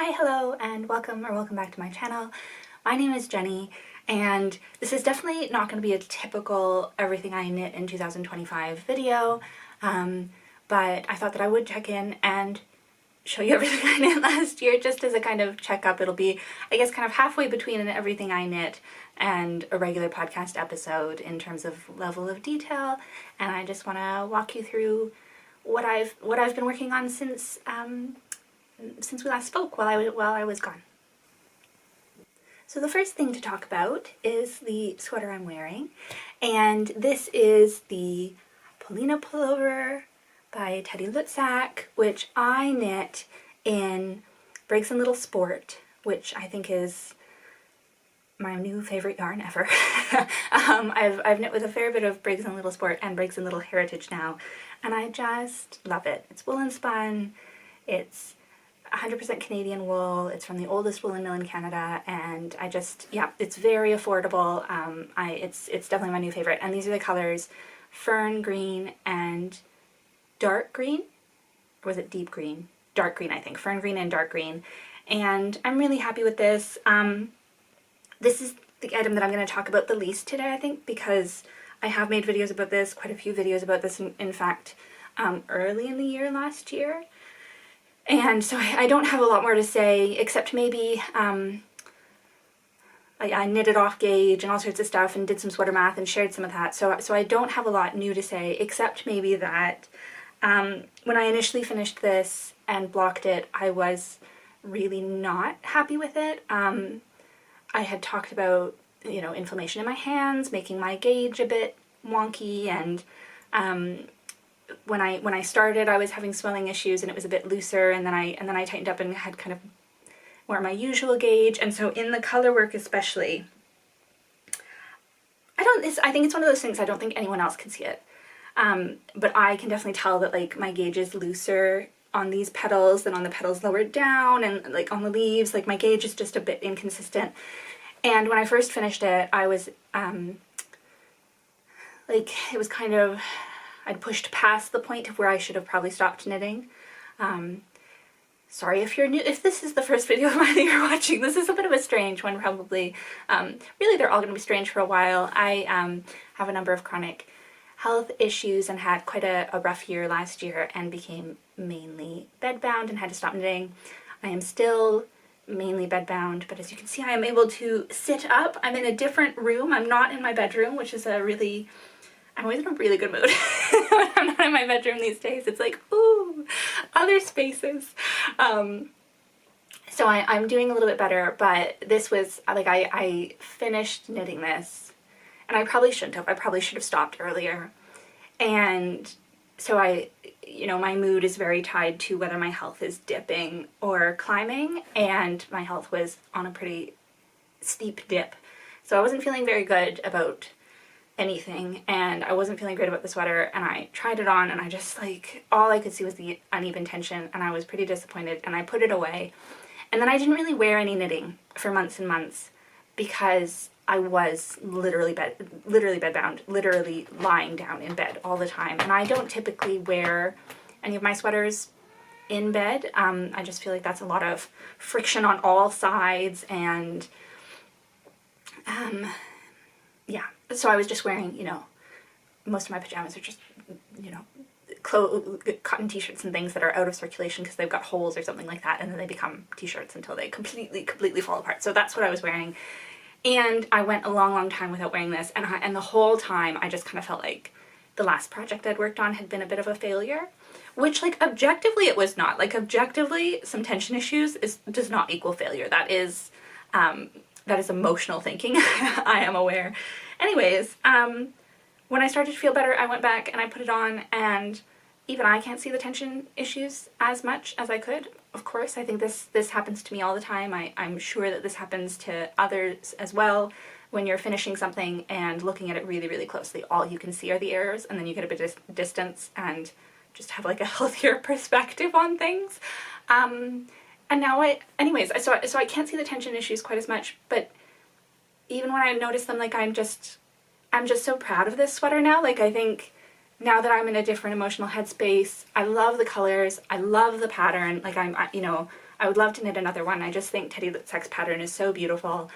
Hi, hello, and welcome back to my channel. My name is Jenny, and this is definitely not going to be a typical everything I knit in 2025 video, but I thought that I would check in and show you everything I knit last year just as a kind of checkup. It'll be, I guess, kind of halfway between an everything I knit and a regular podcast episode in terms of level of detail, and I just want to walk you through what I've been working on since we last spoke while I was gone. So the first thing to talk about is the sweater I'm wearing, and this is the Pina pullover by Teddy Lutzak, which I knit in Briggs & Little Sport, which I think is my new favorite yarn ever. I've knit with a fair bit of Briggs & Little Sport and Briggs & Little Heritage now, and I just love it. It's woolen spun, it's 100% Canadian wool, it's from the oldest woolen mill in Canada, and it's very affordable. It's definitely my new favorite, and these are the colors fern green and dark green, or was it deep green? Dark green, I think. Fern green and dark green, and I'm really happy with this. This is the item that I'm going to talk about the least today, I think, because I have made videos about this, quite a few videos about this, in fact, early in the year last year. And so I don't have a lot more to say, except maybe I knitted off gauge and all sorts of stuff and did some sweater math and shared some of that. So I don't have a lot new to say, except maybe that when I initially finished this and blocked it, I was really not happy with it. I had talked about, inflammation in my hands, making my gauge a bit wonky, and when I started, I was having swelling issues and it was a bit looser, and then I tightened up and had kind of more my usual gauge. And so in the color work especially, I think it's one of those things I don't think anyone else can see it, but I can definitely tell that like my gauge is looser on these petals than on the petals lower down, and like on the leaves, like my gauge is just a bit inconsistent. And when I first finished it, I was it was kind of, I'd pushed past the point of where I should have probably stopped knitting. Sorry if you're new, if this is the first video of mine that you're watching. This is a bit of a strange one, probably. Really, they're all going to be strange for a while. I have a number of chronic health issues and had quite a rough year last year and became mainly bedbound and had to stop knitting. I am still mainly bedbound, but as you can see, I am able to sit up. I'm in a different room. I'm not in my bedroom, which is I'm always in a really good mood when I'm not in my bedroom these days. It's like, ooh, other spaces. So I'm doing a little bit better, but this was, I finished knitting this, and I probably shouldn't have. I probably should have stopped earlier. And so my mood is very tied to whether my health is dipping or climbing, and my health was on a pretty steep dip. So I wasn't feeling very good about anything, and I wasn't feeling great about the sweater, and I tried it on, and I just all I could see was the uneven tension, and I was pretty disappointed, and I put it away. And then I didn't really wear any knitting for months and months because I was literally bedbound, literally lying down in bed all the time, and I don't typically wear any of my sweaters in bed. I just feel like that's a lot of friction on all sides, and yeah. So I was just wearing, most of my pajamas are just, cotton t-shirts and things that are out of circulation because they've got holes or something like that, and then they become t-shirts until they completely fall apart. So that's what I was wearing. And I went a long time without wearing this, and the whole time I just kind of felt like the last project I'd worked on had been a bit of a failure, which objectively it was not. Objectively, some tension issues does not equal failure. That is emotional thinking. I am aware. Anyways, when I started to feel better, I went back and I put it on, and even I can't see the tension issues as much as I could. Of course, I think this happens to me all the time. I'm sure that this happens to others as well. When you're finishing something and looking at it really closely, all you can see are the errors, and then you get a bit of distance and just have a healthier perspective on things. And now so I can't see the tension issues quite as much, but even when I notice them, I'm just so proud of this sweater now. I think now that I'm in a different emotional headspace, I love the colors, I love the pattern. I would love to knit another one. I just think Teddy Lit Sex pattern is so beautiful.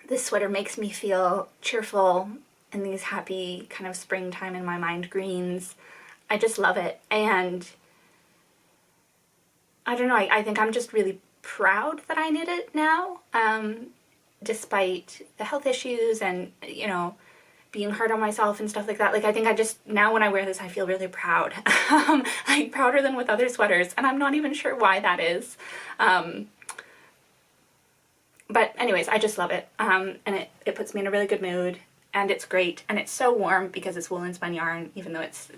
This sweater makes me feel cheerful in these happy kind of springtime in my mind greens. I just love it. And I don't know, I think I'm just really proud that I knit it now, despite the health issues and, you know, being hard on myself and stuff like that. Like, I think I just, now when I wear this, I feel really proud. Like, prouder than with other sweaters, and I'm not even sure why that is. But anyways, I just love it, and it puts me in a really good mood, and it's great, and it's so warm because it's woolen spun yarn, even though it's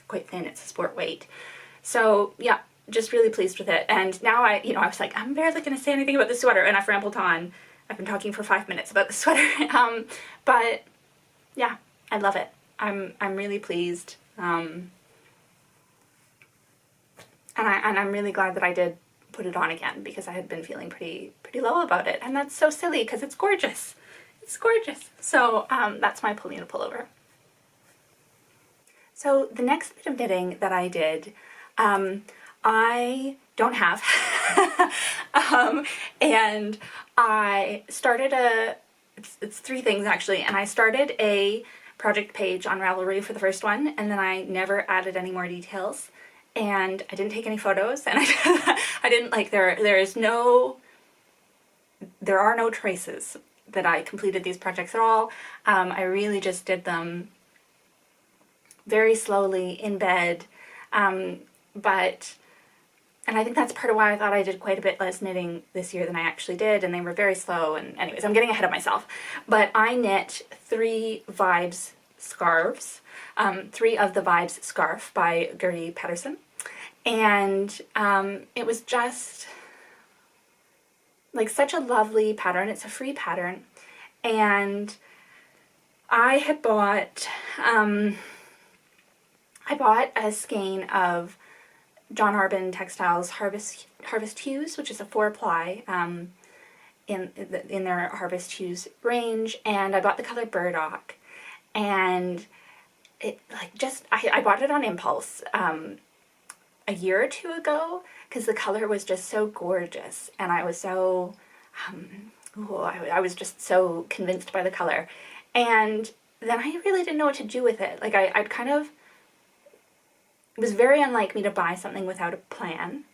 quite thin, it's a sport weight. So yeah, just really pleased with it. And now I was like, I'm barely gonna say anything about the sweater, and I've rambled on. I've been talking for 5 minutes about the sweater. But yeah, I love it. I'm really pleased. And I'm really glad that I did put it on again, because I had been feeling pretty low about it, and that's so silly because it's gorgeous. It's gorgeous. So that's my Pina pullover. So the next bit of knitting that I did, I don't have, and I started it's 3 things actually, and I started a project page on Ravelry for the first one, and then I never added any more details, and I didn't take any photos, and I didn't, like, there are no traces that I completed these projects at all. I really just did them very slowly in bed, and I think that's part of why I thought I did quite a bit less knitting this year than I actually did, and they were very slow, and anyways, I'm getting ahead of myself. But I knit 3 Vibes scarves, 3 of the Vibes scarf by Guri Pedersen, and it was just like such a lovely pattern. It's a free pattern, and I had bought a skein of John Arbin Textiles Harvest Hues, which is a 4-ply in their Harvest Hues range, and I bought the color Burdock, and it, like, just I bought it on impulse a year or 2 ago because the color was just so gorgeous, and I was so I was just so convinced by the color, and then I really didn't know what to do with it. Like, I'd kind of, it was very unlike me to buy something without a plan.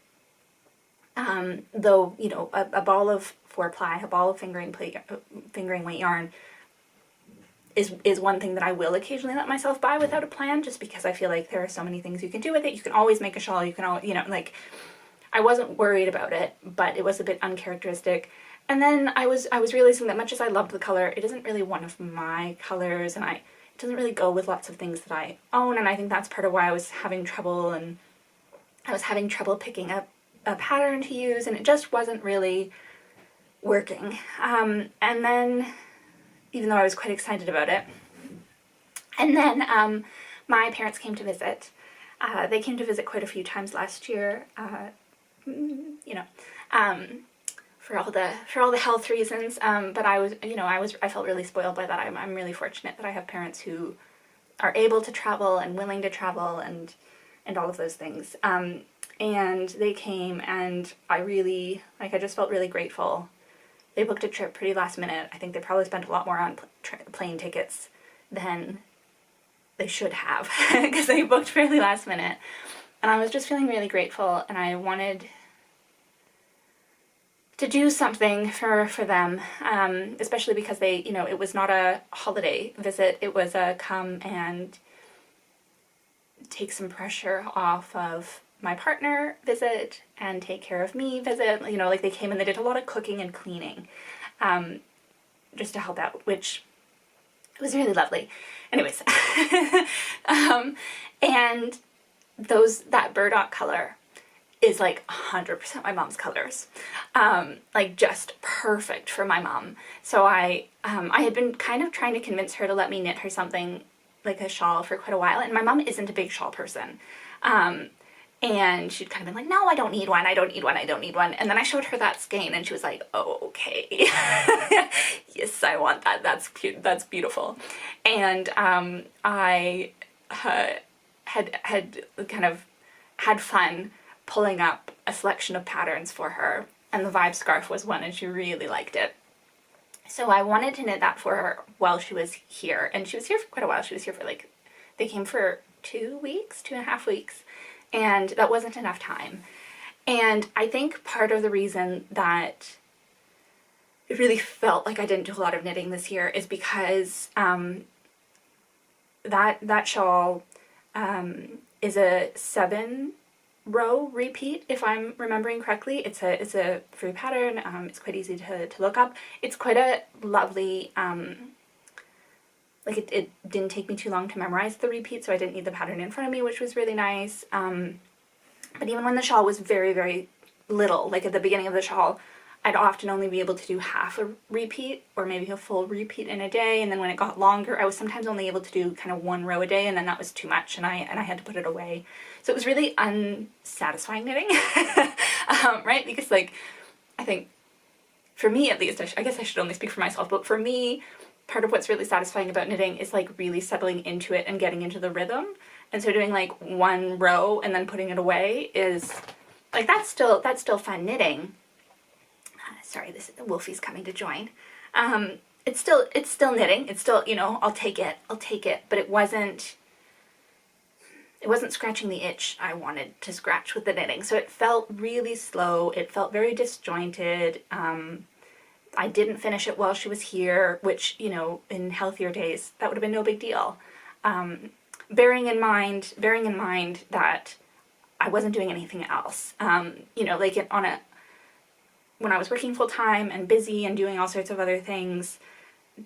Though, you know, a ball of 4-ply, a ball of fingering weight yarn is one thing that I will occasionally let myself buy without a plan, just because I feel like there are so many things you can do with it. You can always make a shawl, you can always, you know, like, I wasn't worried about it, but it was a bit uncharacteristic. And then I was realizing that much as I loved the color, it isn't really one of my colors, and it doesn't really go with lots of things that I own, and I think that's part of why I was having trouble, and I was having trouble picking up a pattern to use, and it just wasn't really working. And then, even though I was quite excited about it, and then my parents came to visit. They came to visit quite a few times last year, you know, for all the health reasons, but I was, you know, I felt really spoiled by that. I'm really fortunate that I have parents who are able to travel and willing to travel and all of those things. And they came, and I really, like, I just felt really grateful. They booked a trip pretty last minute. I think they probably spent a lot more on plane tickets than they should have, because they booked fairly last minute. And I was just feeling really grateful, and I wanted to do something for them, especially because they, you know, it was not a holiday visit, it was a come and take some pressure off of my partner visit and take care of me visit. You know, like, they came and they did a lot of cooking and cleaning, just to help out, which was really lovely. Anyways, and that burdock color is like 100% my mom's colors, like, just perfect for my mom. So I had been kind of trying to convince her to let me knit her something like a shawl for quite a while, and my mom isn't a big shawl person. And she'd kind of been like, no, I don't need one, I don't need one, I don't need one. And then I showed her that skein, and she was like, oh, okay. Yes, I want that, that's beautiful. And I had kind of had fun pulling up a selection of patterns for her, and the vibe scarf was one, and she really liked it. So I wanted to knit that for her while she was here, and she was here for quite a while. She was here for like, they came for 2 weeks, 2.5 weeks, and that wasn't enough time. And I think part of the reason that it really felt like I didn't do a lot of knitting this year is because that shawl is a 7-row repeat, if I'm remembering correctly. It's a free pattern. It's quite easy to look up. It's quite a lovely, like it didn't take me too long to memorize the repeat, so I didn't need the pattern in front of me, which was really nice. But even when the shawl was very, very little, like at the beginning of the shawl, I'd often only be able to do half a repeat or maybe a full repeat in a day, and then when it got longer I was sometimes only able to do kind of 1 row a day, and then that was too much and I had to put it away. So it was really unsatisfying knitting, right? Because like, I think for me at least, I guess I should only speak for myself, but for me, part of what's really satisfying about knitting is like really settling into it and getting into the rhythm. And so doing like 1 row and then putting it away is like, that's still fun knitting. Sorry, this Wolfie's coming to join. It's still knitting. It's still, you know, I'll take it. But it wasn't scratching the itch I wanted to scratch with the knitting. So it felt really slow. It felt very disjointed. I didn't finish it while she was here, which, you know, in healthier days, that would have been no big deal. Bearing in mind that I wasn't doing anything else. You know, like when I was working full time and busy and doing all sorts of other things,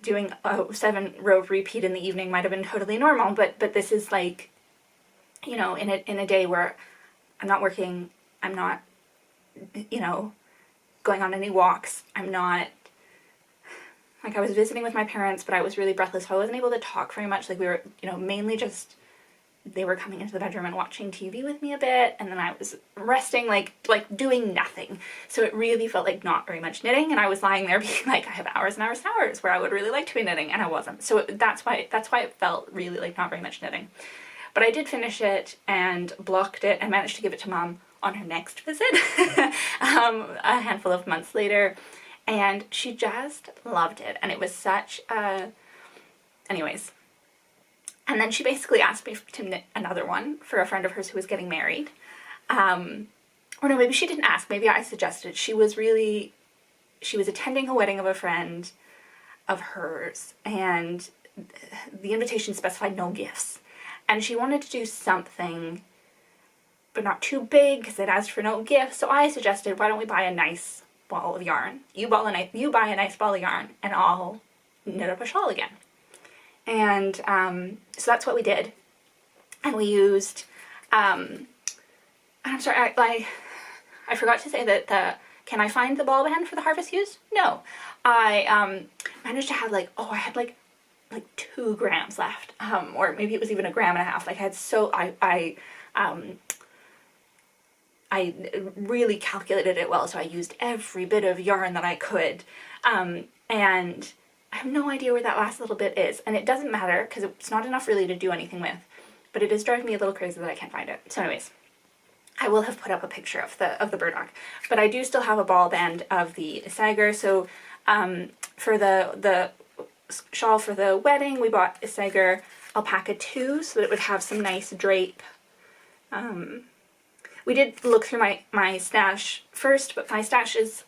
doing a 7-row repeat in the evening might have been totally normal, but this is like, you know, in a day where I'm not working, I'm not, you know, going on any walks, I'm not, like I was visiting with my parents, but I was really breathless, so I wasn't able to talk very much. Like we were, you know, mainly just, they were coming into the bedroom and watching TV with me a bit, and then I was resting, like doing nothing. So it really felt like not very much knitting, and I was lying there being like, I have hours and hours and hours where I would really like to be knitting, and I wasn't. So that's why it felt really like not very much knitting. But I did finish it and blocked it and managed to give it to Mom on her next visit, a handful of months later, and she just loved it, and it was such a... Anyways. And then she basically asked me to knit another one for a friend of hers who was getting married. Or no, maybe she didn't ask, maybe I suggested. She was attending a wedding of a friend of hers, and the invitation specified no gifts. And she wanted to do something, but not too big, because it asked for no gifts. So I suggested, why don't we buy a nice ball of yarn? You buy a nice ball of yarn, and I'll knit up a shawl again. And so that's what we did, and we used, I'm sorry, I forgot to say that can I find the ball band for the harvest use? No. I managed to have I had like 2 grams left, or maybe it was even 1.5 grams. Like I really calculated it well, so I used every bit of yarn that I could, and I have no idea where that last little bit is, and it doesn't matter because it's not enough really to do anything with, but it is driving me a little crazy that I can't find it. So anyways, I will have put up a picture of the burdock, but I do still have a ball band of the Isager. So for the shawl for the wedding, we bought Isager alpaca 2 so that it would have some nice drape. We did look through my stash first, but my stash is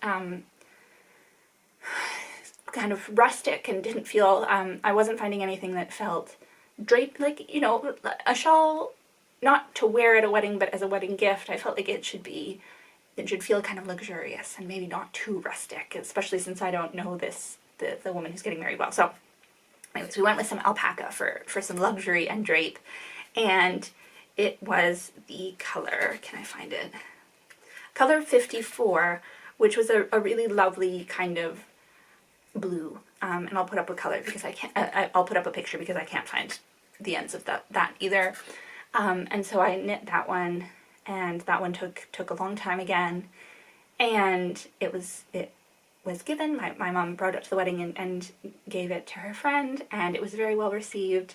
kind of rustic and didn't feel, I wasn't finding anything that felt draped, like, you know, a shawl, not to wear at a wedding, but as a wedding gift. I felt like it should feel kind of luxurious and maybe not too rustic, especially since I don't know the woman who's getting married well. So anyways, we went with some alpaca for some luxury and drape, and it was the color, can I find it? Color 54, which was a really lovely kind of blue, and I'll put up a color because I can't, I'll put up a picture because I can't find the ends of that either. And so I knit that one, and that one took a long time again, and it was given. My mom brought it to the wedding and gave it to her friend, and it was very well received.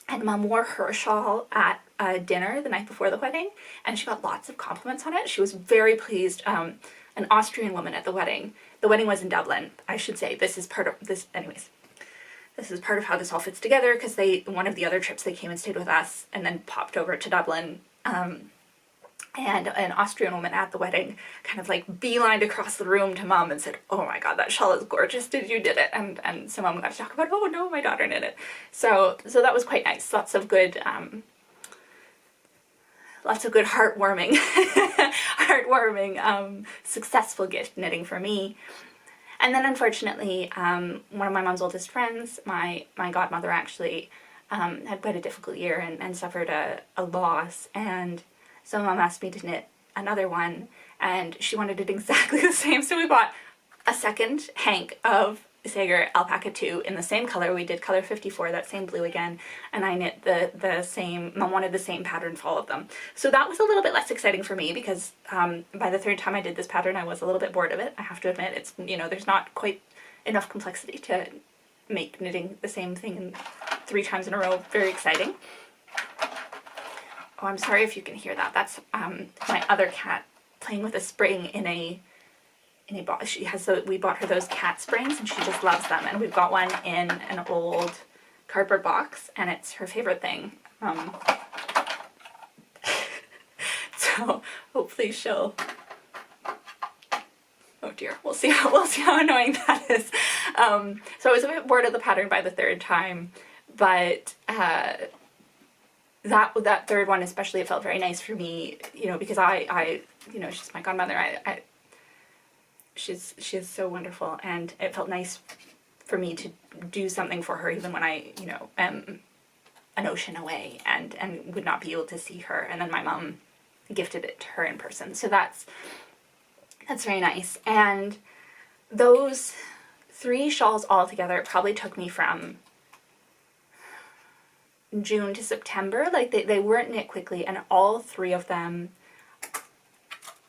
And Mom wore her shawl at dinner the night before the wedding, and she got lots of compliments on it. She was very pleased. An Austrian woman at the wedding. The wedding was in Dublin, I should say. This is part of this, anyways. This is part of how this all fits together, because one of the other trips they came and stayed with us and then popped over to Dublin. And an Austrian woman at the wedding kind of like beelined across the room to Mom and said, "Oh my God, that shawl is gorgeous. You did it." And so Mom got to talk about, "Oh no, my daughter knit it." So that was quite nice. Lots of good heartwarming, successful gift knitting for me. And then unfortunately, one of my mom's oldest friends, my godmother actually, had quite a difficult year and suffered a loss, and so Mom asked me to knit another one, and she wanted it exactly the same, so we bought a second hank of Sager Alpaca 2 in the same color. We did color 54, that same blue again, and I knit the same. Mom wanted the same pattern for all of them. So that was a little bit less exciting for me, because by the third time I did this pattern I was a little bit bored of it. I have to admit, it's, you know, there's not quite enough complexity to make knitting the same thing 3 times in a row very exciting. Oh, I'm sorry if you can hear that. That's my other cat playing with a spring in a box. She has we bought her those cat springs and she just loves them. And we've got one in an old cardboard box and it's her favorite thing. So hopefully she'll. Oh dear, we'll see how annoying that is. So I was a bit bored of the pattern by the third time, but that third one especially, it felt very nice for me, you know, because I you know, she's my godmother. She's so wonderful, and it felt nice for me to do something for her even when I, you know, am an ocean away and would not be able to see her. And then my mom gifted it to her in person, so that's very nice. And those 3 shawls all together probably took me from June to September. Like they weren't knit quickly, and all three of them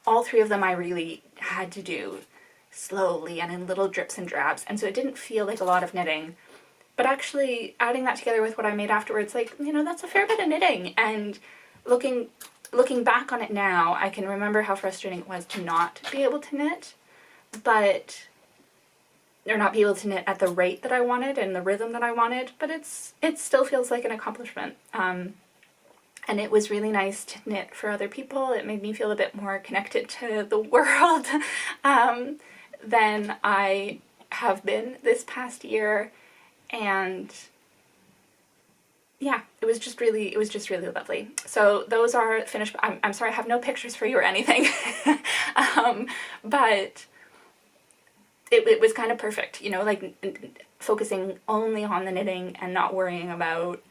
I really had to do slowly and in little drips and drabs, and so it didn't feel like a lot of knitting. But actually adding that together with what I made afterwards, like, you know, that's a fair bit of knitting. And looking back on it now, I can remember how frustrating it was to not be able to knit, or not be able to knit at the rate that I wanted and the rhythm that I wanted, but it still feels like an accomplishment. And it was really nice to knit for other people. It made me feel a bit more connected to the world than I have been this past year. And yeah, it was just really lovely. So those are finished. I'm sorry, I have no pictures for you or anything. But it was kind of perfect, you know, like focusing only on the knitting and not worrying about,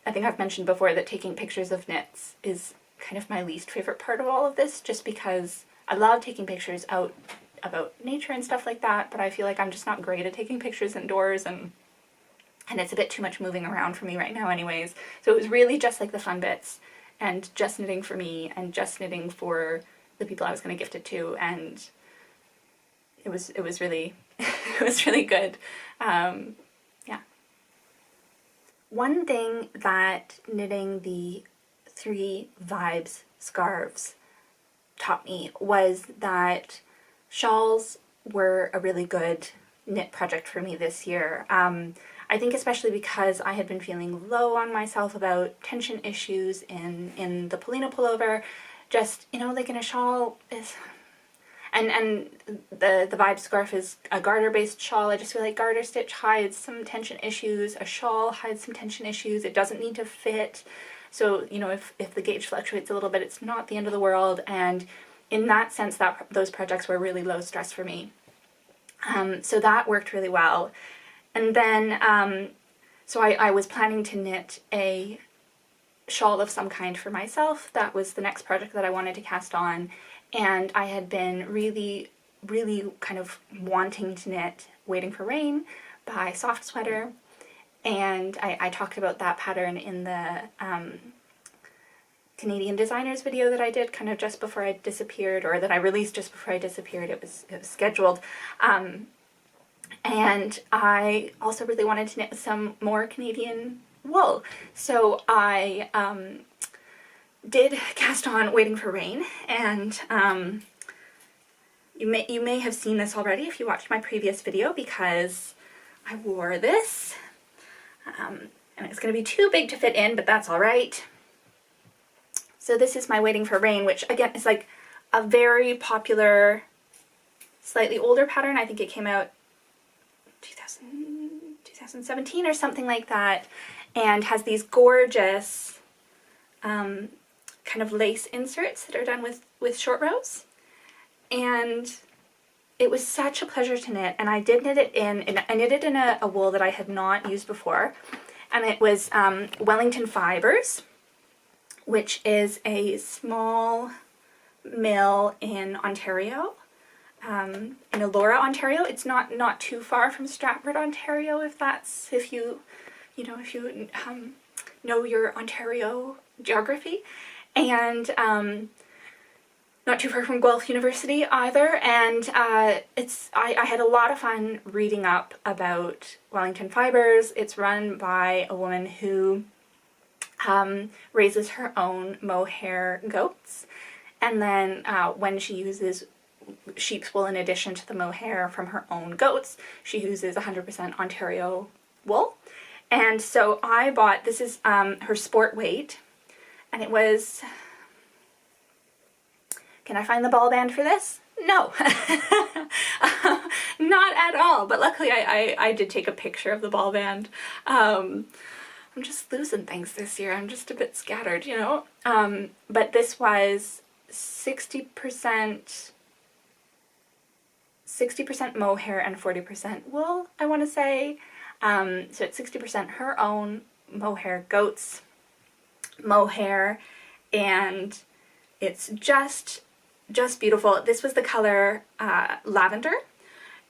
I think I've mentioned before that taking pictures of knits is kind of my least favorite part of all of this, just because I love taking pictures out about nature and stuff like that, but I feel like I'm just not great at taking pictures indoors, and it's a bit too much moving around for me right now anyways. So it was really just like the fun bits, and just knitting for me, and just knitting for the people I was going to gift it to, and it was really it was really good. Yeah. One thing that knitting the 3 Vibes scarves taught me was that shawls were a really good knit project for me this year. I think especially because I had been feeling low on myself about tension issues in the Pina pullover. Just, you know, like in a shawl is... And the Vibe scarf is a garter-based shawl. I just feel like garter stitch hides some tension issues. A shawl hides some tension issues. It doesn't need to fit. So, you know, if the gauge fluctuates a little bit, it's not the end of the world. And in that sense, those projects were really low stress for me. So that worked really well. And then, so I was planning to knit a shawl of some kind for myself. That was the next project that I wanted to cast on. And I had been really, really kind of wanting to knit Waiting for Rain by Soft Sweater. And I talked about that pattern in the Canadian designers video that I did kind of just before I disappeared, or that I released just before I disappeared. It was scheduled. And I also really wanted to knit with some more Canadian wool. So I did cast on Waiting for Rain, and you may have seen this already if you watched my previous video, because I wore this, and it's going to be too big to fit in, but that's alright. So this is my Waiting for Rain, which again is like a very popular, slightly older pattern. I think it came out 2017 or something like that, and has these gorgeous kind of lace inserts that are done with short rows. And it was such a pleasure to knit, and I did knit it I knitted in a wool that I had not used before, and it was Wellington Fibers, which is a small mill in Ontario, in Elora, Ontario. It's not too far from Stratford, Ontario, if you know your Ontario geography, and not too far from Guelph University either. And I had a lot of fun reading up about Wellington Fibers. It's run by a woman who raises her own mohair goats, and then when she uses sheep's wool in addition to the mohair from her own goats, she uses 100% Ontario wool. And so I bought, this is her sport weight, and it was, can I find the ball band for this? No, not at all, but luckily I did take a picture of the ball band. I'm just losing things this year. I'm just a bit scattered, you know. But this was 60% mohair and 40% wool, I want to say. So it's 60% her own mohair, goat's mohair, and it's just beautiful. This was the color lavender,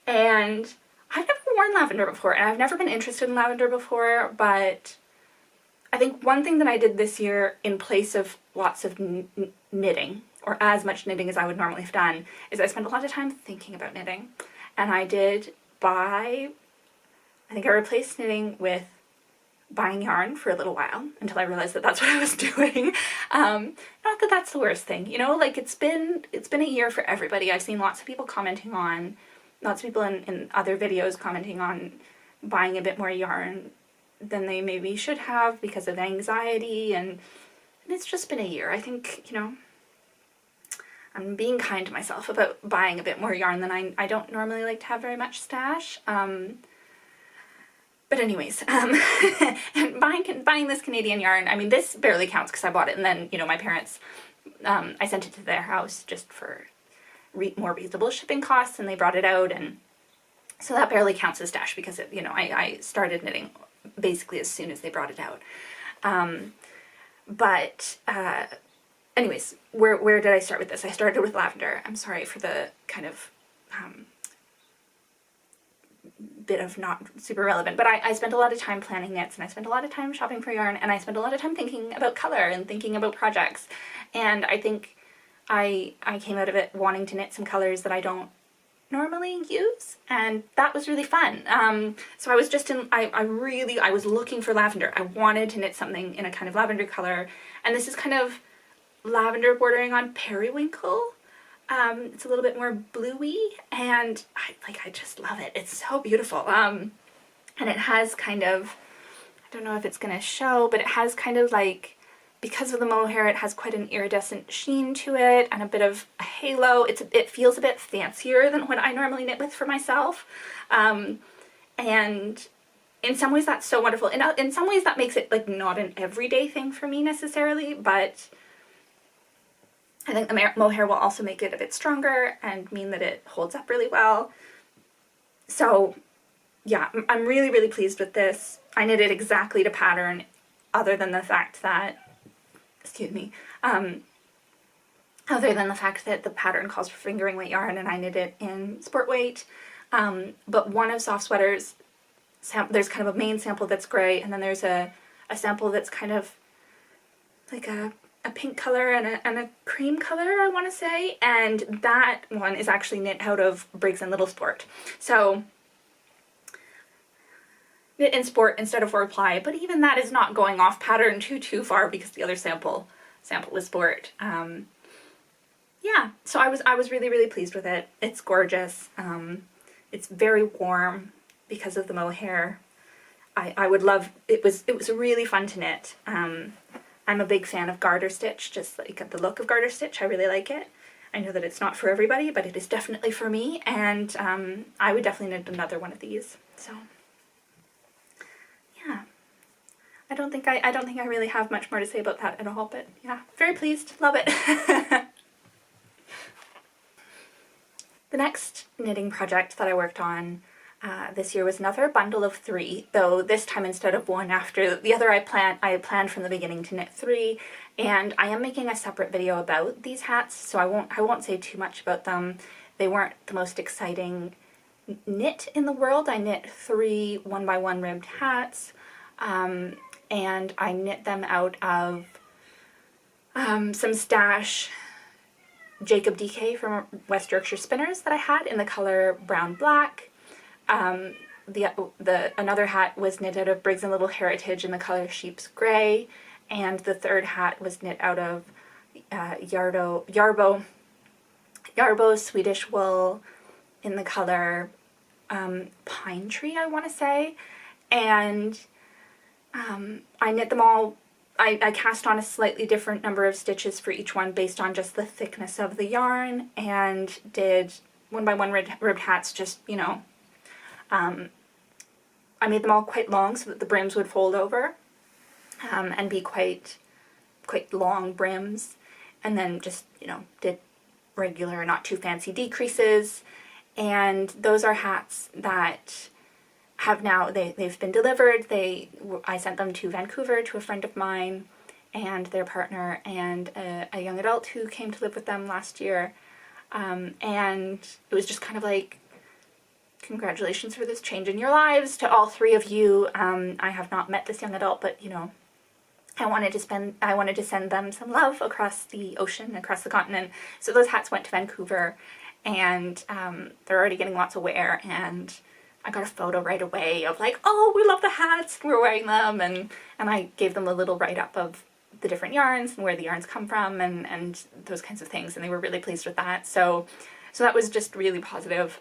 and I've never worn lavender before, and I've never been interested in lavender before, but I think one thing that I did this year in place of lots of knitting, or as much knitting as I would normally have done, is I spent a lot of time thinking about knitting. And I did buy, I think I replaced knitting with buying yarn for a little while, until I realized that that's what I was doing. Not that that's the worst thing, you know, like it's been a year for everybody. I've seen lots of people commenting on, lots of people in other videos commenting on buying a bit more yarn than they maybe should have because of anxiety, and it's just been a year. I think, you know, I'm being kind to myself about buying a bit more yarn than I don't normally like to have very much stash. But anyways, buying this Canadian yarn, I mean, this barely counts because I bought it and then, you know, my parents, I sent it to their house just for more reasonable shipping costs, and they brought it out, and so that barely counts as stash because, it, you know, I started knitting basically as soon as they brought it out. Anyways, where did I start with this? I started with lavender. I'm sorry for the kind of bit of not super relevant, but I spent a lot of time planning knits, and I spent a lot of time shopping for yarn, and I spent a lot of time thinking about color and thinking about projects, and I think I came out of it wanting to knit some colors that I don't normally use, and that was really fun. So I was just I was looking for lavender. I wanted to knit something in a kind of lavender color, and this is kind of lavender bordering on periwinkle. It's a little bit more bluey, and I just love it. It's so beautiful. And it has kind of, I don't know if it's gonna show, but it has kind of like, because of the mohair, it has quite an iridescent sheen to it and a bit of a halo. It feels a bit fancier than what I normally knit with for myself. And in some ways that's so wonderful. In some ways that makes it like not an everyday thing for me necessarily, but I think the mohair will also make it a bit stronger and mean that it holds up really well. So yeah, I'm really, really pleased with this. I knit it exactly to pattern, other than the fact that, excuse me, other than the fact that the pattern calls for fingering weight yarn and I knit it in sport weight. But one of Soft Sweater's, there's kind of a main sample that's gray, and then there's a sample that's kind of like a pink color and a cream color, I want to say, and that one is actually knit out of Briggs & Little Sport. So knit in sport instead of 4-ply, but even that is not going off pattern too far because the other sample sample the sport. Yeah, so I was really, really pleased with it. It's gorgeous. It's very warm because of the mohair. I would love, it was really fun to knit. I'm a big fan of garter stitch, just like the look of garter stitch. I really like it. I know that it's not for everybody, but it is definitely for me, and I would definitely knit another one of these. So yeah, I don't think I really have much more to say about that at all, but yeah, very pleased, love it. The next knitting project that I worked on this year was another bundle of 3, though this time instead of 1 after the other I planned from the beginning to knit 3, and I am making a separate video about these hats, so I won't say too much about them. They weren't the most exciting knit in the world. I knit 3 1x1 ribbed hats, and I knit them out of some stash Jacob DK from West Yorkshire Spinners that I had in the color brown black. Another hat was knit out of Briggs & Little Heritage in the color sheep's grey, and the third hat was knit out of Yarbo Swedish wool in the color pine tree, I want to say, and I knit them all. I cast on a slightly different number of stitches for each one based on just the thickness of the yarn, and did 1x1 ribbed hats, just, you know, I made them all quite long so that the brims would fold over and be quite long brims, and then just, you know, did regular, not too fancy decreases, and those are hats that have now, they've been delivered. I sent them to Vancouver to a friend of mine and their partner and a young adult who came to live with them last year, and it was just kind of like, congratulations for this change in your lives to all 3 of you. I have not met this young adult, but, you know, I wanted to send them some love across the ocean, across the continent. So those hats went to Vancouver, and they're already getting lots of wear, and I got a photo right away of like, oh, we love the hats, we're wearing them, and I gave them a little write-up of the different yarns and where the yarns come from, and those kinds of things, and they were really pleased with that. So that was just really positive.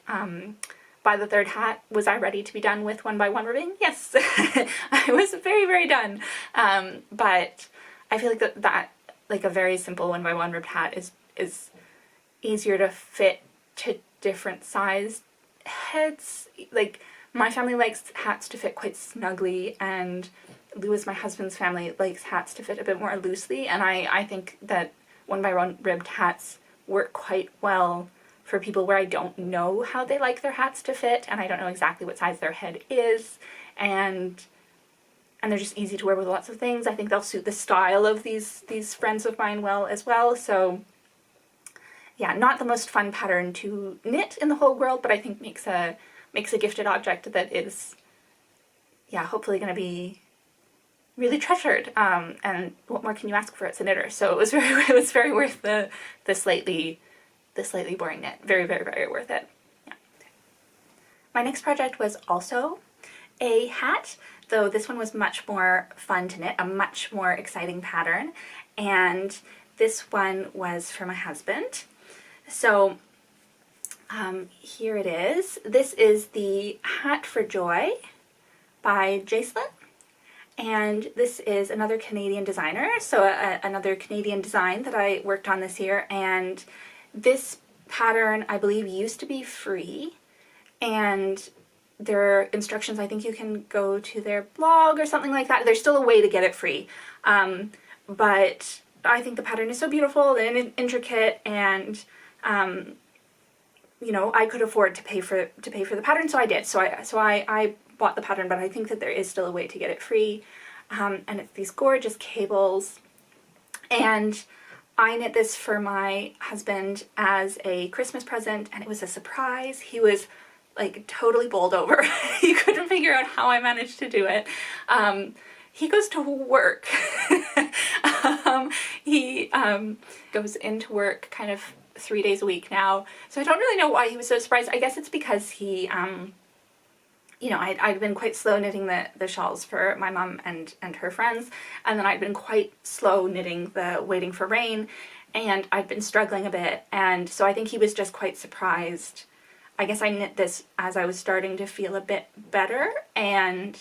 By the 3rd hat, was I ready to be done with 1x1 ribbing? Yes, I was very, very done. But I feel like that like a very simple 1x1 ribbed hat is easier to fit to different sized heads. Like, my family likes hats to fit quite snugly, and Louis, my husband's family, likes hats to fit a bit more loosely, and I think that 1x1 ribbed hats work quite well for people where I don't know how they like their hats to fit, and I don't know exactly what size their head is, and they're just easy to wear with lots of things. I think they'll suit the style of these friends of mine well as well. So yeah, not the most fun pattern to knit in the whole world, but I think makes a gifted object that is, yeah, hopefully going to be really treasured. And what more can you ask for as a knitter? So it was very worth the slightly boring knit. Very, very, very worth it. Yeah. My next project was also a hat, though this one was much more fun to knit, a much more exciting pattern, and this one was for my husband. So here it is. This is the Hat for Joy by Jacelyn, and this is another Canadian designer, so another Canadian design that I worked on this year, and this pattern I believe used to be free, and their instructions, I think you can go to their blog or something like that. There's still a way to get it free, but I think the pattern is so beautiful and intricate, and you know, I could afford to pay for the pattern, so I did. So I bought the pattern, but I think that there is still a way to get it free, and it's these gorgeous cables, and I knit this for my husband as a Christmas present, and it was a surprise. He was like totally bowled over. He couldn't figure out how I managed to do it. He goes to work. He goes into work kind of 3 days a week now, so I don't really know why he was so surprised. I guess it's because he you know, I'd been quite slow knitting the shawls for my mom and her friends, and then I'd been quite slow knitting the Waiting for Rain, and I'd been struggling a bit, and so I think he was just quite surprised. I guess I knit this as I was starting to feel a bit better, and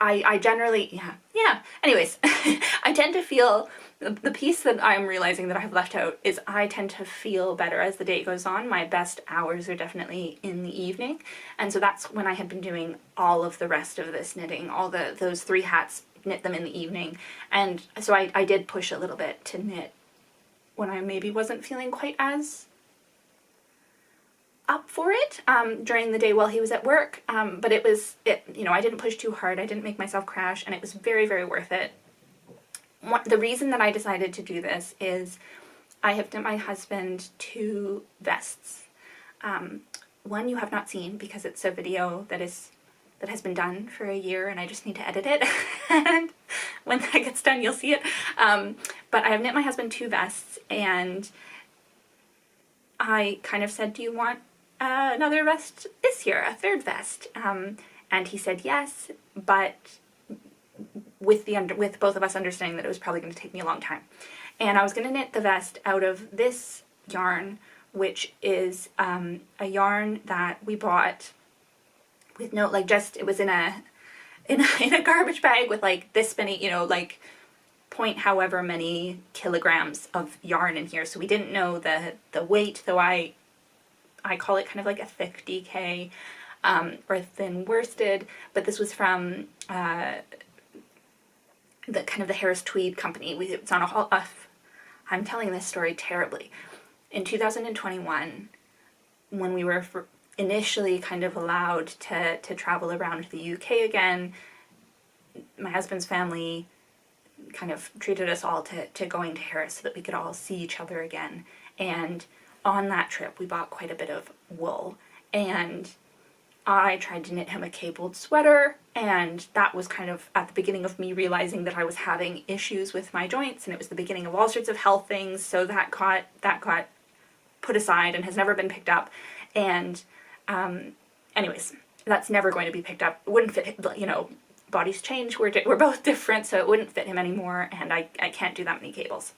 I generally, anyways, I tend to feel, the piece that I'm realizing that I've left out is I tend to feel better as the day goes on. My best hours are definitely in the evening, and so that's when I had been doing all of the rest of this knitting, all those 3 hats, knit them in the evening, and so I did push a little bit to knit when I maybe wasn't feeling quite as up for it during the day while he was at work, but you know, I didn't push too hard, I didn't make myself crash, and it was very, very worth it. The reason that I decided to do this is I have knit my husband 2 vests. One you have not seen because it's a video that has been done for a year and I just need to edit it, and when that gets done you'll see it. But I have knit my husband 2 vests, and I kind of said, do you want another vest this year, a 3rd vest? And he said yes, but with both of us understanding that it was probably going to take me a long time. And I was going to knit the vest out of this yarn, which is a yarn that we bought with no, like, just, it was in a garbage bag with like this many, you know, like point however many kilograms of yarn in here, so we didn't know the weight, though I call it kind of like a thick DK or thin worsted, but this was from the kind of the Harris Tweed company. It's on I'm telling this story terribly. In 2021, when we were initially kind of allowed to travel around the UK again, my husband's family kind of treated us all to going to Harris so that we could all see each other again. And on that trip we bought quite a bit of wool, and I tried to knit him a cabled sweater, and that was kind of at the beginning of me realizing that I was having issues with my joints, and it was the beginning of all sorts of health things, so that got put aside and has never been picked up. And anyways, that's never going to be picked up. It wouldn't fit, you know, bodies change, we're both different, so it wouldn't fit him anymore, and I can't do that many cables.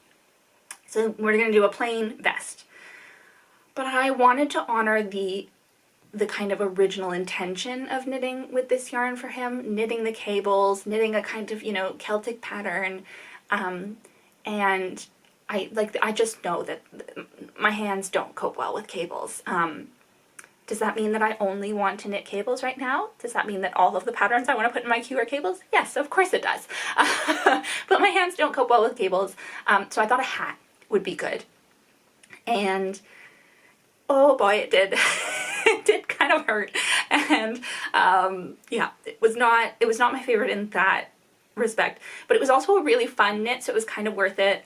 So we're going to do a plain vest. But I wanted to honor the kind of original intention of knitting with this yarn for him, knitting the cables, knitting a kind of, you know, Celtic pattern, and I just know that my hands don't cope well with cables. Does that mean that I only want to knit cables right now? Does that mean that all of the patterns I want to put in my queue are cables? Yes, of course it does. But my hands don't cope well with cables, so I thought a hat would be good. And oh boy, it did. It did kind of hurt. And yeah, it was not my favorite in that respect, but it was also a really fun knit, so it was kind of worth it.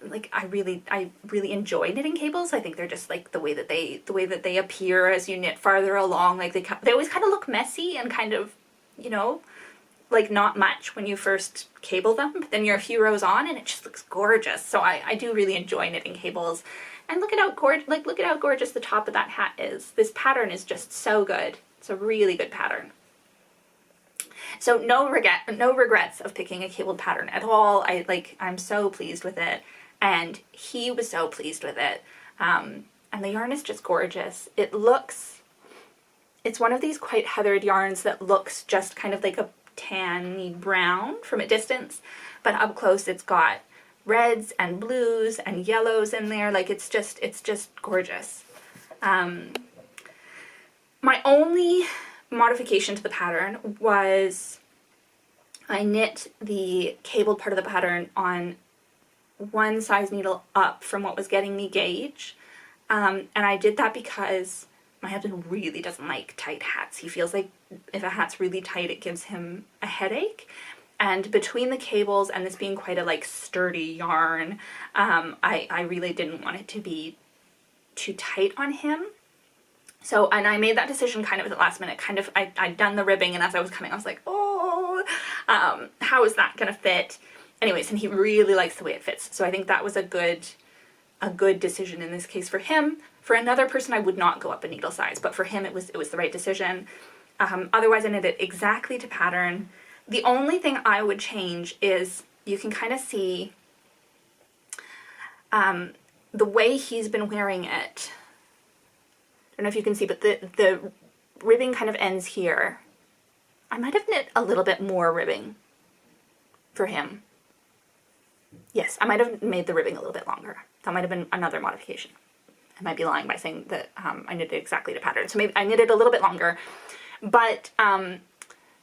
Like I really enjoy knitting cables. I think they're just like the way that they appear as you knit farther along. Like they always kind of look messy and kind of, you know, like not much when you first cable them, but then you're a few rows on and it just looks gorgeous. So I do really enjoy knitting cables. And look at how gorgeous the top of that hat is. This pattern is just so good. It's a really good pattern. So no regrets of picking a cabled pattern at all. I'm so pleased with it, and he was so pleased with it. And the yarn is just gorgeous. It's one of these quite heathered yarns that looks just kind of like a tanny brown from a distance, but up close it's got reds and blues and yellows in there. Like it's just gorgeous. My only modification to the pattern was I knit the cabled part of the pattern on one size needle up from what was getting me gauge, and I did that because my husband really doesn't like tight hats. He feels like if a hat's really tight it gives him a headache. And between the cables and this being quite a like sturdy yarn, I really didn't want it to be too tight on him. So, and I made that decision kind of at the last minute. Kind of, I'd done the ribbing, and as I was coming I was like, oh, how is that gonna fit? Anyways, and he really likes the way it fits. So I think that was a good a good decision in this case for him. For another person, I would not go up a needle size, but for him, it was the right decision. Otherwise, I knit it exactly to pattern. The only thing I would change is you can kind of see the way he's been wearing it. I don't know if you can see, but the ribbing kind of ends here. I might have knit a little bit more ribbing for him. Yes, I might have made the ribbing a little bit longer. That might have been another modification. I might be lying by saying that I knitted exactly to pattern. So maybe I knitted a little bit longer, but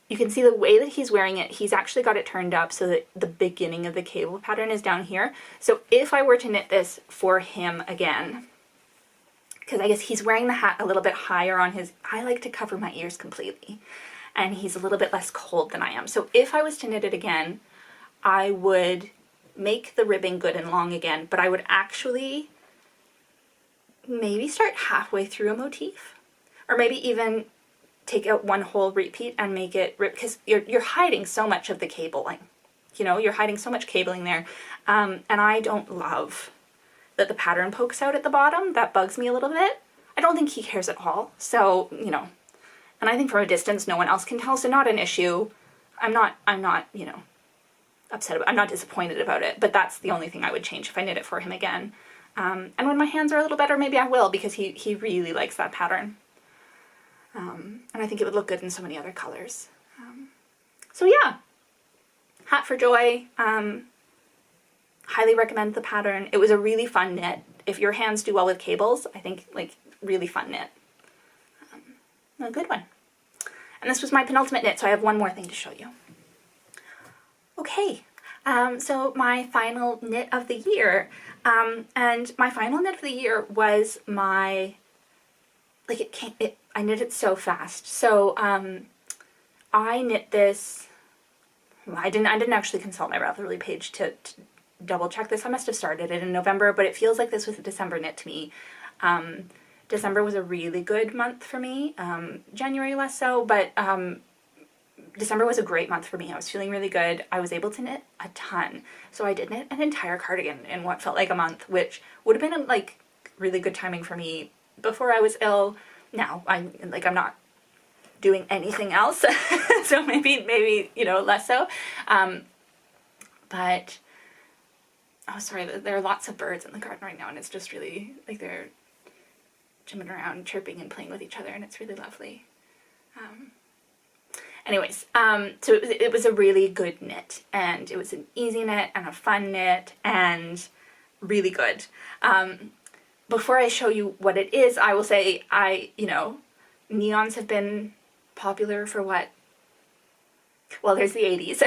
you can see the way that he's wearing it, he's actually got it turned up so that the beginning of the cable pattern is down here. So if I were to knit this for him again, because I guess he's wearing the hat a little bit higher on his, I like to cover my ears completely, and he's a little bit less cold than I am. So if I was to knit it again, I would make the ribbing good and long again, but I would actually maybe start halfway through a motif, or maybe even take out one whole repeat and make it rip, because you're hiding so much of the cabling. You know, you're hiding so much cabling there, and I don't love that the pattern pokes out at the bottom. That bugs me a little bit. I don't think he cares at all, so, you know, and I think from a distance no one else can tell, so not an issue. I'm not, you know, upset about, I'm not disappointed about it, but that's the only thing I would change if I knit it for him again. And when my hands are a little better, maybe I will, because he really likes that pattern. And I think it would look good in so many other colors. So yeah, Hat for Joy, highly recommend the pattern. It was a really fun knit. If your hands do well with cables, I think, like, really fun knit. A good one. And this was my penultimate knit, so I have one more thing to show you. Okay, so my final knit of the year, and my final knit of the year was my, like, I knit it so fast. So, I knit this, well, I didn't actually consult my Ravelry page to double check this. I must have started it in November, but it feels like this was a December knit to me. December was a really good month for me, January less so, but December was a great month for me. I was feeling really good. I was able to knit a ton. So I did knit an entire cardigan in what felt like a month, which would have been like really good timing for me before I was ill. Now I'm not doing anything else, so maybe you know, less so. But oh, sorry, there are lots of birds in the garden right now, and it's just really, like, they're jumping around, chirping and playing with each other, and it's really lovely. Anyways, so it was a really good knit, and it was an easy knit and a fun knit and really good. Before I show you what it is, I will say you know, neons have been popular for what? Well, there's the 80s,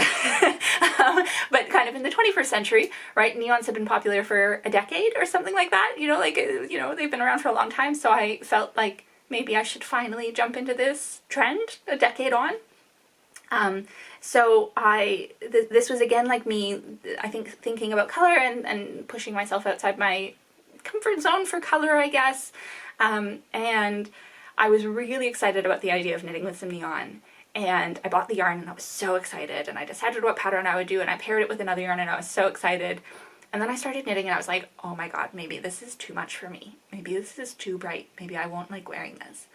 but kind of in the 21st century, right? Neons have been popular for a decade or something like that, you know, like, you know, they've been around for a long time, so I felt like maybe I should finally jump into this trend a decade on. So this was again like me, I think, thinking about color and pushing myself outside my comfort zone for color, I guess, and I was really excited about the idea of knitting with some neon. And I bought the yarn and I was so excited, and I decided what pattern I would do, and I paired it with another yarn and I was so excited. And then I started knitting and I was like, oh my god, maybe this is too much for me. Maybe this is too bright. Maybe I won't like wearing this.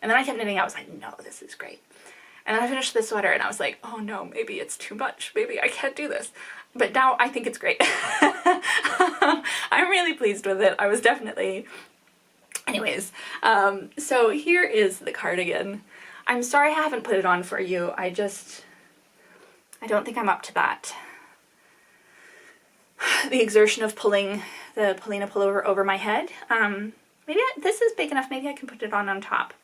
And then I kept knitting, I was like, no, this is great. And then I finished the sweater and I was like, oh no, maybe it's too much. Maybe I can't do this. But now I think it's great. I'm really pleased with it. I was definitely... Anyways, so here is the cardigan. I'm sorry I haven't put it on for you. I don't think I'm up to that. The exertion of pulling the Pina pullover over my head. This is big enough, maybe I can put it on top.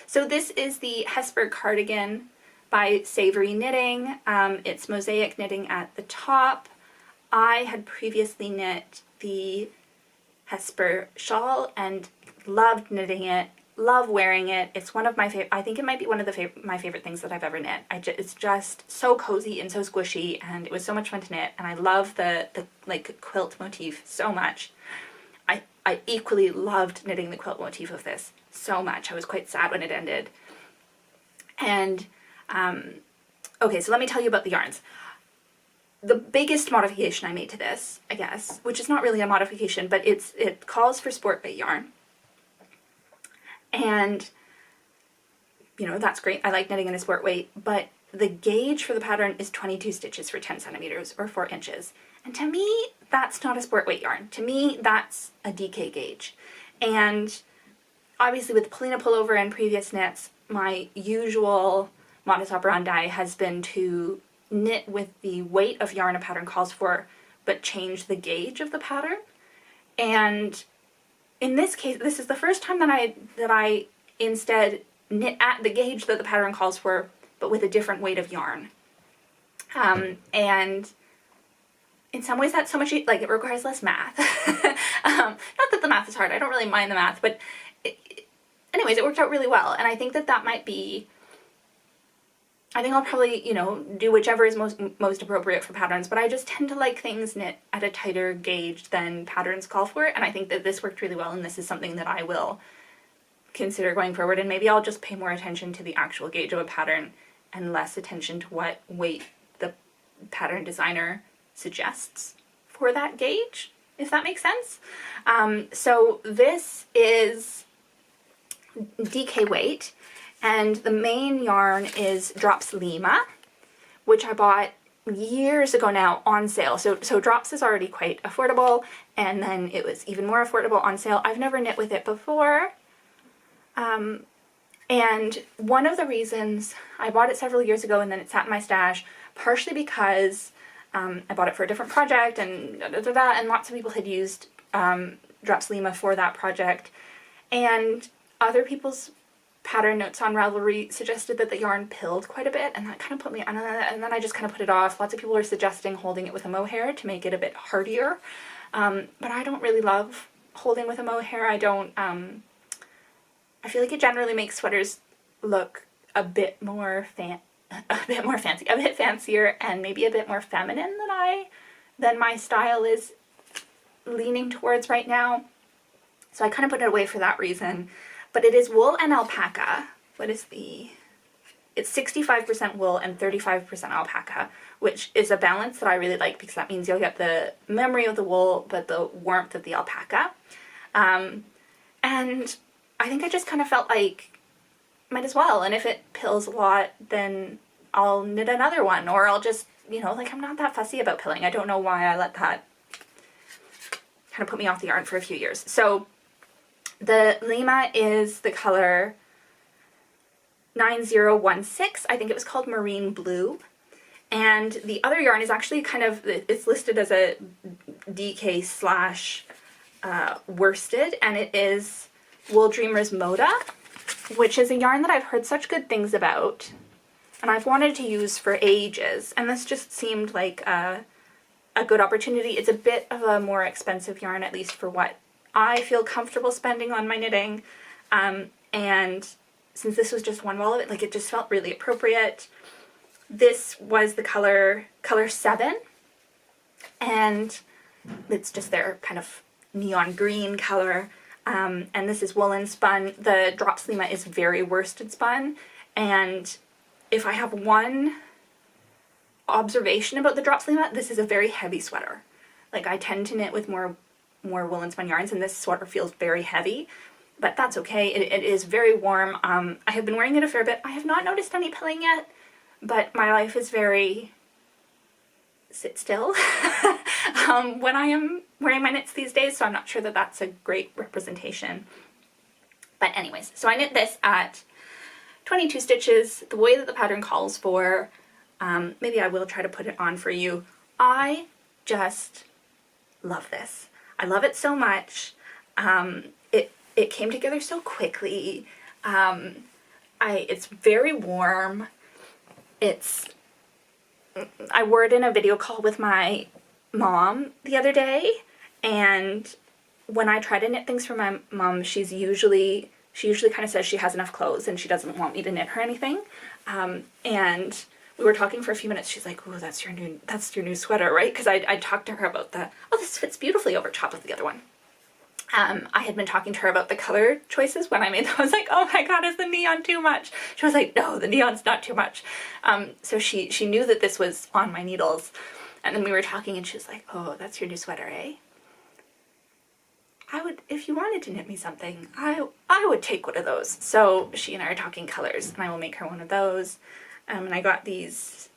So this is the Hesper cardigan by Savory Knitting. It's mosaic knitting at the top. I had previously knit the Hesper shawl and loved knitting it, love wearing it. It's one of my favorite, I think it might be one of my favorite things that I've ever knit. It's just so cozy and so squishy, and it was so much fun to knit, and I love the like quilt motif so much. I equally loved knitting the quilt motif of this so much. I was quite sad when it ended. And okay, so let me tell you about the yarns. the biggest modification I made to this, I guess, which is not really a modification, but it calls for sport weight yarn. And, you know, that's great. I like knitting in a sport weight, but the gauge for the pattern is 22 stitches for 10 centimeters or 4 inches. And to me, that's not a sport weight yarn. To me, that's a DK gauge. And obviously with Pina pullover and previous knits, my usual modus operandi has been to knit with the weight of yarn a pattern calls for, but change the gauge of the pattern. And in this case, this is the first time that I instead knit at the gauge that the pattern calls for, but with a different weight of yarn. And in some ways that's so much, like, it requires less math. Not that the math is hard, I don't really mind the math, but anyways, it worked out really well. And I think that that might be, I think I'll probably, you know, do whichever is most appropriate for patterns, but I just tend to like things knit at a tighter gauge than patterns call for, and I think that this worked really well, and this is something that I will consider going forward, and maybe I'll just pay more attention to the actual gauge of a pattern and less attention to what weight the pattern designer suggests for that gauge, if that makes sense. So this is DK weight, and the main yarn is Drops Lima, which I bought years ago now on sale. So Drops is already quite affordable, and then it was even more affordable on sale. I've never knit with it before. And one of the reasons I bought it several years ago and then it sat in my stash, partially because I bought it for a different project and and lots of people had used Drops Lima for that project, and other people's pattern notes on Ravelry suggested that the yarn pilled quite a bit, and that kind of put me on, and then I just kind of put it off. Lots of people were suggesting holding it with a mohair to make it a bit hardier, but I don't really love holding with a mohair. I feel like it generally makes sweaters look a bit more fancy, a bit fancier, and maybe a bit more feminine than my style is leaning towards right now. So I kind of put it away for that reason. But it is wool and alpaca. It's 65% wool and 35% alpaca, which is a balance that I really like because that means you'll get the memory of the wool, but the warmth of the alpaca. And I think I just kind of felt like, might as well. And if it pills a lot, then I'll knit another one, or I'll just, you know, like, I'm not that fussy about pilling. I don't know why I let that kind of put me off the yarn for a few years. So the Lima is the color 9016. I think it was called Marine Blue. And the other yarn is actually kind of, it's listed as a DK slash worsted, and it is Wool Dreamers Moda, which is a yarn that I've heard such good things about, and I've wanted to use for ages, and this just seemed like a good opportunity. It's a bit of a more expensive yarn, at least for what I feel comfortable spending on my knitting, and since this was just one wall of it, like, it just felt really appropriate. This was the color 7, and it's just their kind of neon green color, and this is woolen spun. The Drops Lima is very worsted spun, and if I have one observation about the Drops Lima, this is a very heavy sweater. Like, I tend to knit with more woolen spun yarns, and this sweater feels very heavy, but that's okay. It is very warm. I have been wearing it a fair bit. I have not noticed any pilling yet, but my life is very sit still when I am wearing my knits these days, so I'm not sure that that's a great representation. But anyways, so I knit this at 22 stitches, the way that the pattern calls for. Maybe I will try to put it on for you. I just love this. I love it so much. It came together so quickly. It's very warm. I wore it in a video call with my mom the other day, and when I try to knit things for my mom, she usually kind of says she has enough clothes and she doesn't want me to knit her anything. And we were talking for a few minutes. She's like, "Oh, that's your new sweater, right?" Because I talked to her about this fits beautifully over top of the other one. I had been talking to her about the color choices when I made them. I was like, "Oh my god, is the neon too much?" She was like, "No, the neon's not too much." So she knew that this was on my needles. And then we were talking and she was like, oh, that's your new sweater, eh? I would, if you wanted to knit me something, I would take one of those. So she and I are talking colors, and I will make her one of those. And I got these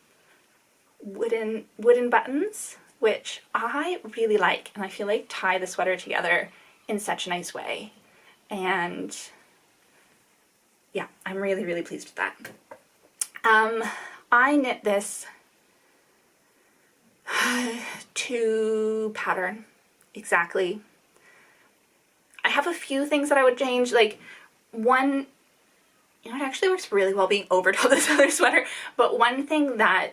wooden buttons, which I really like, and I feel like tie the sweater together in such a nice way. And yeah, I'm really, really pleased with that. I knit this to pattern, exactly. I have a few things that I would change, like one, you know, it actually works really well being over top of this other sweater, but one thing that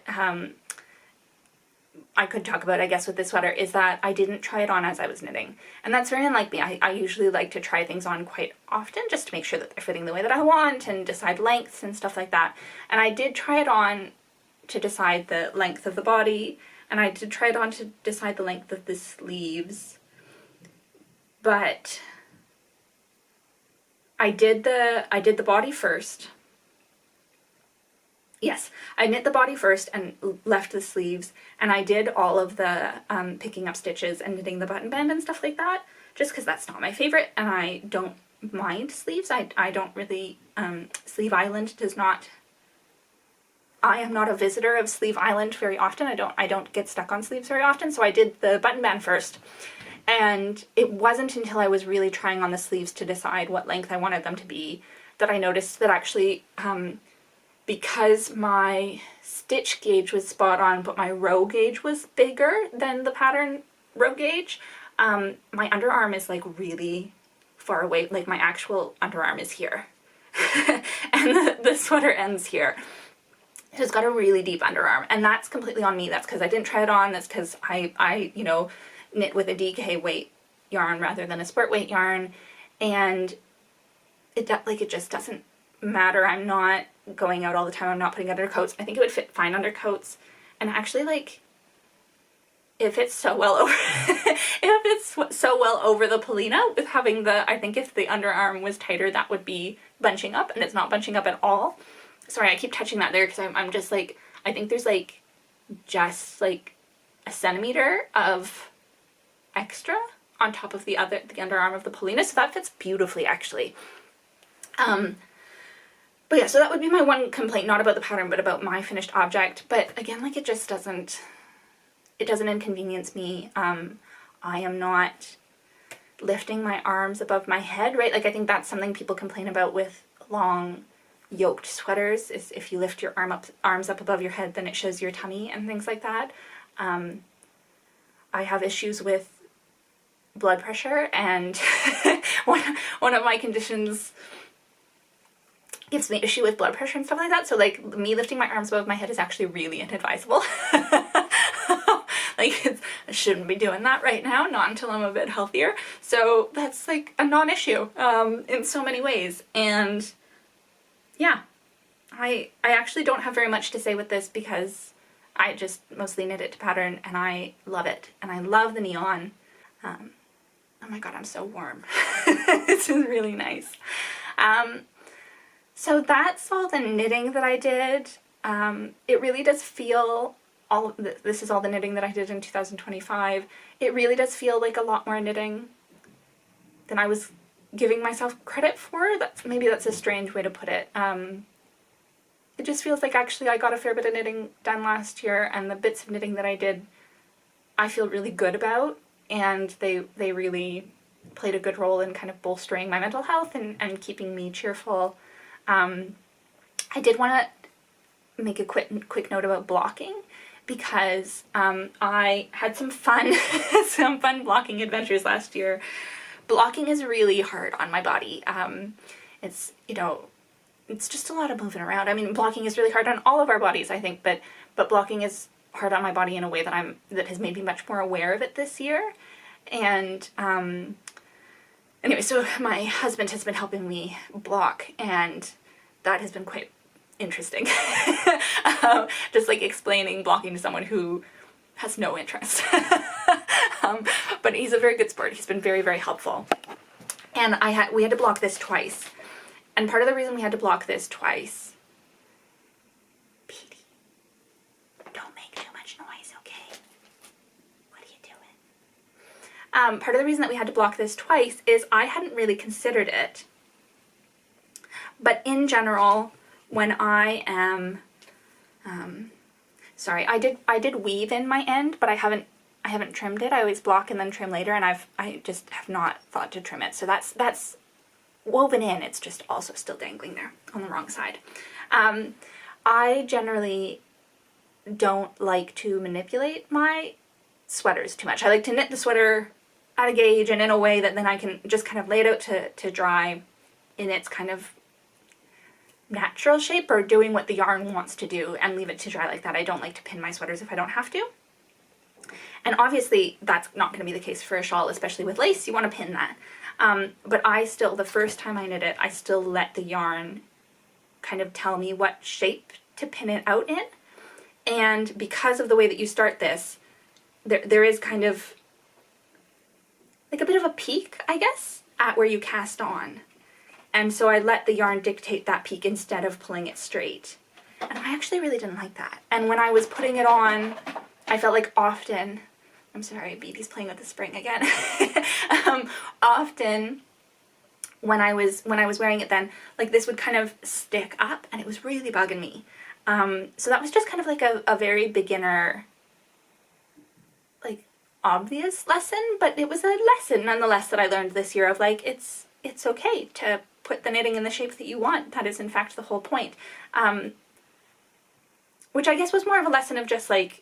I could talk about, I guess, with this sweater is that I didn't try it on as I was knitting. And that's very unlike me. I usually like to try things on quite often just to make sure that they're fitting the way that I want and decide lengths and stuff like that. And I did try it on to decide the length of the body, and I did try it on to decide the length of the sleeves, but I did the body first. Yes, I knit the body first and left the sleeves, and I did all of the picking up stitches and knitting the button band and stuff like that, just because that's not my favorite, and I don't mind sleeves. I don't really, Sleeve Island does not, I am not a visitor of Sleeve Island very often. I don't get stuck on sleeves very often, so I did the button band first. And it wasn't until I was really trying on the sleeves to decide what length I wanted them to be that I noticed that actually, because my stitch gauge was spot on, but my row gauge was bigger than the pattern row gauge, my underarm is like really far away, like my actual underarm is here. And the sweater ends here. It's got a really deep underarm, and that's completely on me. That's because I didn't try it on. That's because I you know, knit with a DK weight yarn rather than a sport weight yarn, and it just doesn't matter. I'm not going out all the time. I'm not putting undercoats. I think it would fit fine undercoats, and actually, like, it fits so well over it fits so well over the Pina with having the, I think if the underarm was tighter that would be bunching up, and it's not bunching up at all. Sorry, I keep touching that there because I'm just like, I think there's like just like a centimeter of extra on top of the underarm of the Pina, so that fits beautifully actually. But yeah, so that would be my one complaint, not about the pattern but about my finished object. But again, like, it just doesn't inconvenience me. I am not lifting my arms above my head, right? Like, I think that's something people complain about with long yoked sweaters, is if you lift your arms up above your head, then it shows your tummy and things like that. I have issues with blood pressure, and one of my conditions gives me issue with blood pressure and stuff like that, so like me lifting my arms above my head is actually really inadvisable. Like, I shouldn't be doing that right now, not until I'm a bit healthier. So that's like a non-issue in so many ways. And yeah, I actually don't have very much to say with this because I just mostly knit it to pattern, and I love it. And I love the neon. Oh my god, I'm so warm. This is really nice. So that's all the knitting that I did. It really does feel, this is all the knitting that I did in 2025. It really does feel like a lot more knitting than I was giving myself credit for. Maybe that's a strange way to put it. It just feels like actually I got a fair bit of knitting done last year, and the bits of knitting that I did I feel really good about, and they really played a good role in kind of bolstering my mental health and keeping me cheerful. I did want to make a quick note about blocking, because I had some fun blocking adventures last year. Blocking is really hard on my body. It's, you know, it's just a lot of moving around. I mean, blocking is really hard on all of our bodies, I think, but blocking is hard on my body in a way that has made me much more aware of it this year. And anyway, so my husband has been helping me block, and that has been quite interesting. Just like explaining blocking to someone who has no interest. But he's a very good sport. He's been very, very helpful. And we had to block this twice. And part of the reason we had to block this twice, Petey, don't make too much noise, okay? part of the reason that we had to block this twice is I hadn't really considered it. But in general, when I am, sorry, I did weave in my end, but I haven't trimmed it. I always block and then trim later, and I just have not thought to trim it. So that's woven in. It's just also still dangling there on the wrong side. I generally don't like to manipulate my sweaters too much. I like to knit the sweater at a gauge and in a way that then I can just kind of lay it out to dry in its kind of natural shape, or doing what the yarn wants to do, and leave it to dry like that. I don't like to pin my sweaters if I don't have to. And obviously that's not going to be the case for a shawl, especially with lace. You want to pin that. But I still, the first time I knit it, I still let the yarn kind of tell me what shape to pin it out in. And because of the way that you start this, there is kind of like a bit of a peak, I guess, at where you cast on. And so I let the yarn dictate that peak instead of pulling it straight. And I actually really didn't like that. And when I was putting it on, I felt like often, I'm sorry, BB's playing with the spring again. Often when I was wearing it then, like this would kind of stick up, and it was really bugging me. So that was just kind of like a very beginner, like obvious lesson, but it was a lesson nonetheless that I learned this year of like, it's okay to put the knitting in the shape that you want. That is in fact the whole point. Which I guess was more of a lesson of just like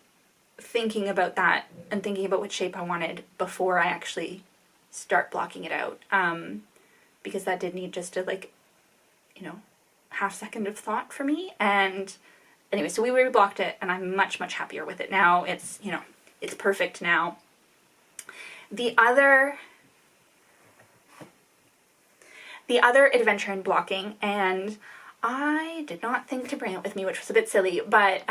thinking about that and thinking about what shape I wanted before I actually start blocking it out. Because that did need just a like, you know, half second of thought for me. And anyway, so we reblocked it, and I'm much, much happier with it now. It's, you know, it's perfect now. The other adventure in blocking, and I did not think to bring it with me, which was a bit silly, but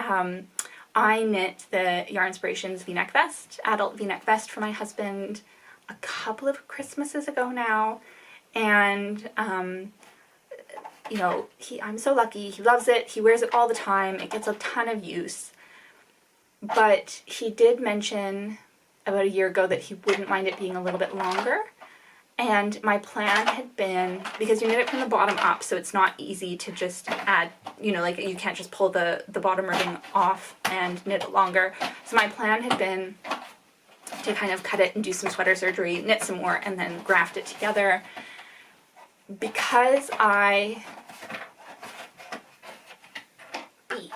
I knit the Yarn Inspirations v-neck vest, adult v-neck vest for my husband a couple of Christmases ago now, and you know, I'm so lucky, he loves it, he wears it all the time, it gets a ton of use, but he did mention about a year ago that he wouldn't mind it being a little bit longer. And my plan had been, because you knit it from the bottom up, so it's not easy to just add, you know, like you can't just pull the bottom ribbing off and knit it longer. So my plan had been to kind of cut it and do some sweater surgery, knit some more, and then graft it together. Because I beat.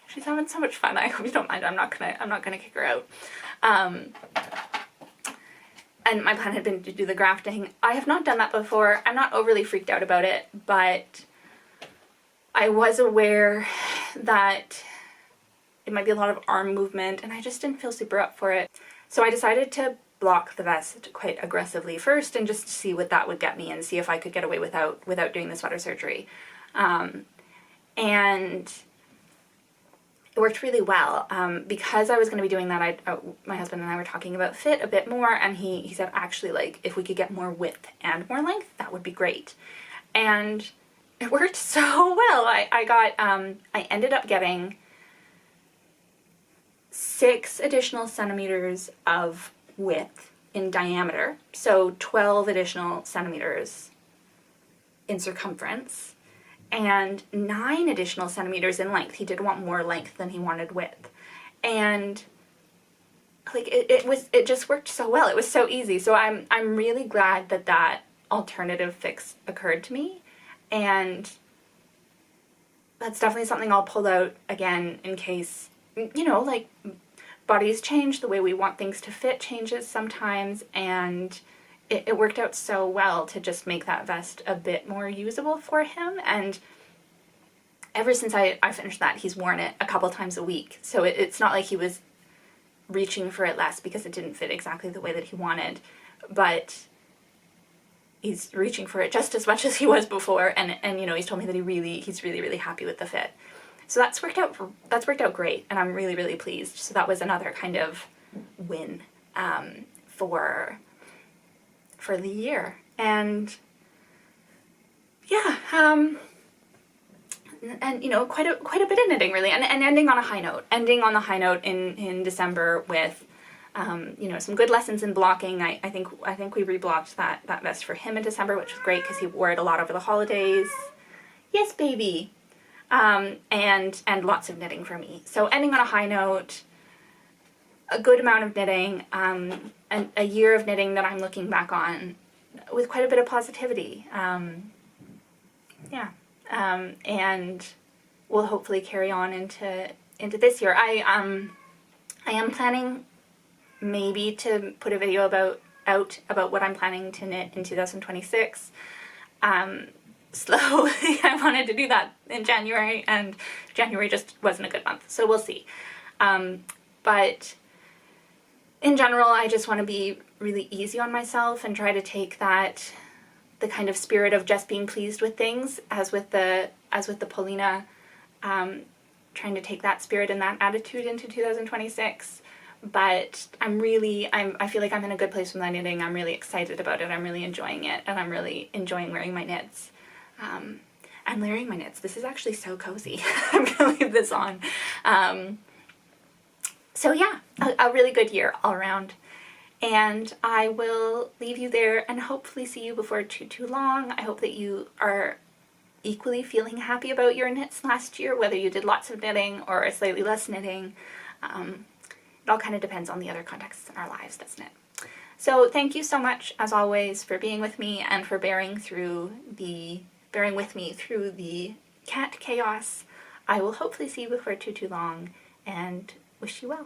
She's having so much fun. I hope you don't mind. I'm not gonna kick her out. And my plan had been to do the grafting. I have not done that before. I'm not overly freaked out about it, but I was aware that it might be a lot of arm movement, and I just didn't feel super up for it. So I decided to block the vest quite aggressively first and just see what that would get me and see if I could get away without doing the sweater surgery. And it worked really well. Because I was going to be doing that, my husband and I were talking about fit a bit more, and he said actually, like, if we could get more width and more length, that would be great. And it worked so well. I ended up getting 6 additional centimeters of width in diameter, so 12 additional centimeters in circumference, and 9 additional centimeters in length. He did want more length than he wanted width. And like it just worked so well. It was so easy. So I'm really glad that alternative fix occurred to me, and that's definitely something I'll pull out again in case, you know, like bodies change, the way we want things to fit changes sometimes, and it worked out so well to just make that vest a bit more usable for him. And ever since I finished that, he's worn it a couple times a week. So it's not like he was reaching for it less because it didn't fit exactly the way that he wanted, but he's reaching for it just as much as he was before. And you know, he's told me that he's really happy with the fit. So that's worked out great, and I'm really pleased. So that was another kind of win for the year. And yeah, and you know, quite a bit of knitting really, and ending on a high note. Ending on the high note in December with you know, some good lessons in blocking. I think we reblocked that vest for him in December, which was great because he wore it a lot over the holidays. Yes, baby. And lots of knitting for me. So ending on a high note, a good amount of knitting, and a year of knitting that I'm looking back on with quite a bit of positivity. Yeah. And we'll hopefully carry on into this year. I am planning maybe to put a video out about what I'm planning to knit in 2026. Slowly. I wanted to do that in January, and January just wasn't a good month, so we'll see. But in general, I just want to be really easy on myself and try to take the kind of spirit of just being pleased with things, as with the Pina, trying to take that spirit and that attitude into 2026. But I feel like I'm in a good place with my knitting. I'm really excited about it. I'm really enjoying it, and I'm really enjoying wearing my knits. I'm layering my knits. This is actually so cozy. I'm gonna leave this on. So yeah, a really good year all around. And I will leave you there and hopefully see you before too long. I hope that you are equally feeling happy about your knits last year, whether you did lots of knitting or slightly less knitting. It all kind of depends on the other contexts in our lives, doesn't it? So thank you so much, as always, for being with me and for bearing with me through the cat chaos. I will hopefully see you before too long, and wish you well.